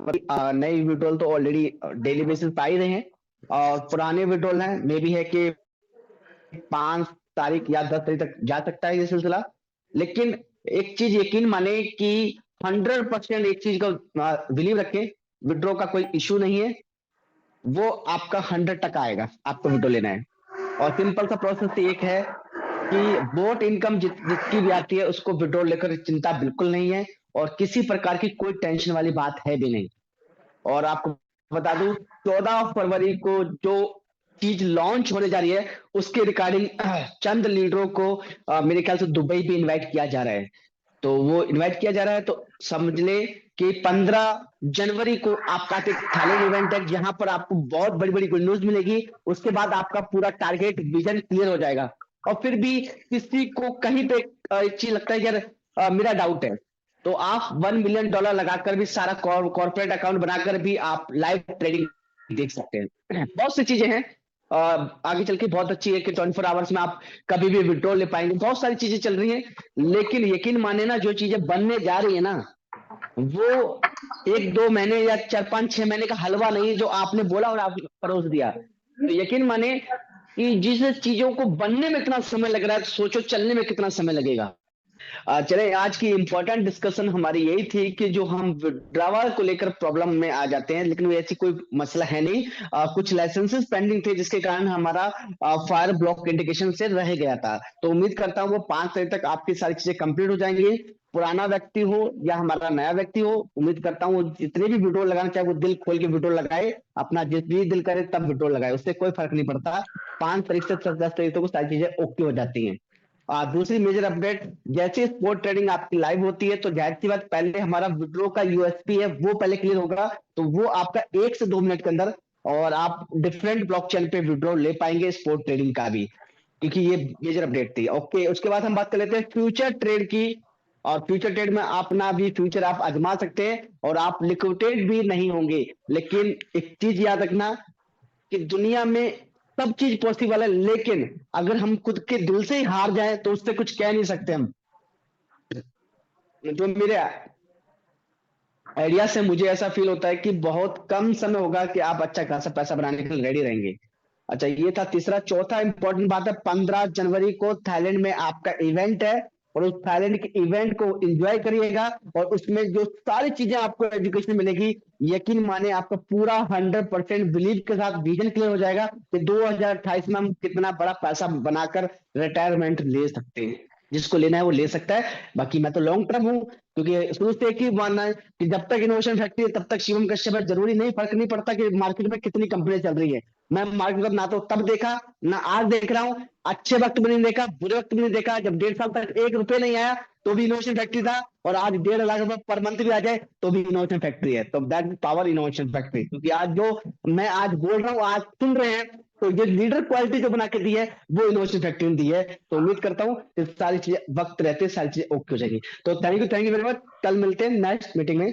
नई विड्रॉल तो already daily basis पे आ ही रहे हैं, और पुराने विड्रॉल हैं, मे भी है कि 5 तारीख या 10 तारीख तक जा सकता है ये सिलसिला। लेकिन एक चीज यकीन माने कि 100% एक चीज का बिलीव रखें, विड्रॉ का कोई इशू नहीं है, वो आपका 100 टका आएगा, आपको विड्रॉ लेना है। और सिंपल सा प्रोसेस एक है कि बोट इनकम जिसकी भी आती है उसको विड्रॉ लेकर चिंता बिल्कुल नहीं है, और किसी प्रकार की कोई टेंशन वाली बात है भी नहीं। और आपको बता दूं, 14 फरवरी को जो चीज लॉन्च होने जा रही है उसके रिगार्डिंग चंद लीडरों को मेरे ख्याल से दुबई भी इनवाइट किया जा रहा है। तो वो इनवाइट किया जा रहा है, तो समझ ले कि 15 जनवरी को आपका एक थाईलैंड इवेंट है जहां पर आपको बहुत बड़ी बड़ी गुड न्यूज मिलेगी। उसके बाद आपका पूरा टारगेट विजन क्लियर हो जाएगा। और फिर भी किसी को कहीं पे एक चीज लगता है कि यार मेरा डाउट है, तो आप $1 मिलियन लगाकर भी सारा कॉर्पोरेट अकाउंट बनाकर भी आप लाइव ट्रेडिंग देख सकते हैं। बहुत सी चीजें हैं आगे चल के बहुत अच्छी है कि 24 आवर्स में आप कभी भी विड्रॉ ले पाएंगे, बहुत सारी चीजें चल रही हैं। लेकिन यकीन माने ना, जो चीजें बनने जा रही है ना, वो 1-2 महीने या 4-5-6 महीने का हलवा नहीं जो आपने बोला और आप परोस दिया। तो यकीन माने कि जिस चीजों को बनने में इतना समय लग रहा है, तो सोचो चलने में कितना समय लगेगा। चले, आज की इंपॉर्टेंट डिस्कशन हमारी यही थी कि जो हम विड्रावल को लेकर प्रॉब्लम में आ जाते हैं, लेकिन ऐसी कोई मसला है नहीं। कुछ लाइसेंसेस पेंडिंग थे जिसके कारण हमारा फायर ब्लॉक इंडिकेशन से रह गया था। तो उम्मीद करता हूँ वो 5 तारीख तक आपकी सारी चीजें कंप्लीट हो जाएंगी। पुराना व्यक्ति हो या हमारा नया व्यक्ति हो, उम्मीद करता हूँ जितने भी विड्रॉल लगाना चाहे वो दिल खोल के विड्रॉल लगाए, अपना जिस भी दिल करे तब विड्रॉल लगाए, उससे कोई फर्क नहीं पड़ता। 5 तारीख से 10 तारीख तक को सारी चीजें ओके हो जाती हैं। दूसरी मेजर अपडेट, जैसे स्पोर्ट ट्रेडिंग आपकी लाइव होती है तो जाहिर सी बात पहले हमारा विड्रो का यूएसपी है वो पहले क्लियर होगा, तो वो आपका 1 से 2 मिनट के अंदर, और आप डिफरेंट ब्लॉकचेन पे विड्रो ले पाएंगे स्पोर्ट ट्रेडिंग का भी, क्योंकि ये मेजर अपडेट थी। ओके, उसके बाद हम बात कर लेते हैं फ्यूचर ट्रेड की। और फ्यूचर ट्रेड में अपना भी फ्यूचर आप आजमा सकते हैं और आप लिक्विडेट भी नहीं होंगे। लेकिन एक चीज याद रखना कि दुनिया में सब चीज पॉसिबल है, लेकिन अगर हम खुद के दिल से ही हार जाएं तो उससे कुछ कह नहीं सकते हम। जो मेरे आइडिया से मुझे ऐसा फील होता है कि बहुत कम समय होगा कि आप अच्छा खासा पैसा बनाने के लिए रेडी रहेंगे। अच्छा, ये था तीसरा। चौथा इंपॉर्टेंट बात है, 15 जनवरी को थाईलैंड में आपका इवेंट है, और उस थाईलैंड के इवेंट को एंजॉय करिएगा। और उसमें जो सारी चीजें आपको एजुकेशन मिलेगी, यकीन माने आपका पूरा 100% बिलीव के साथ विजन क्लियर हो जाएगा कि 2028 में हम कितना बड़ा पैसा बनाकर रिटायरमेंट ले सकते हैं। जिसको लेना है वो ले सकता है। बाकी मैं तो लॉन्ग टर्म हूँ, क्योंकि शुरू से एक ही मानना है कि जब तक इनोवेशन फैक्ट्री है तब तक शिवम कश्यप है। जरूरी नहीं, फर्क नहीं पड़ता कि मार्केट में कितनी कंपनी चल रही है। मैं मार्केट में ना तो तब देखा ना आज देख रहा हूँ, अच्छे वक्त भी नहीं देखा, बुरे वक्त भी नहीं देखा। जब 1.5 साल तक 1 रुपये नहीं आया तो भी इनोवेशन फैक्ट्री था, और आज 1.5 लाख रुपए पर मंथ भी आ जाए तो भी इनोवेशन फैक्ट्री है। तो दैट पावर इनोवेशन फैक्ट्री, क्योंकि आज जो मैं आज बोल रहा हूँ आज सुन रहे हैं, तो ये लीडर क्वालिटी जो बना के दी है वो इनोवेशन फैक्ट्री ने दी है। तो उम्मीद करता हूँ कि सारी चीजें वक्त रहते सारी चीजें ओके हो जाएगी। तो थैंक यू वेरी मच। कल मिलते हैं नेक्स्ट मीटिंग में।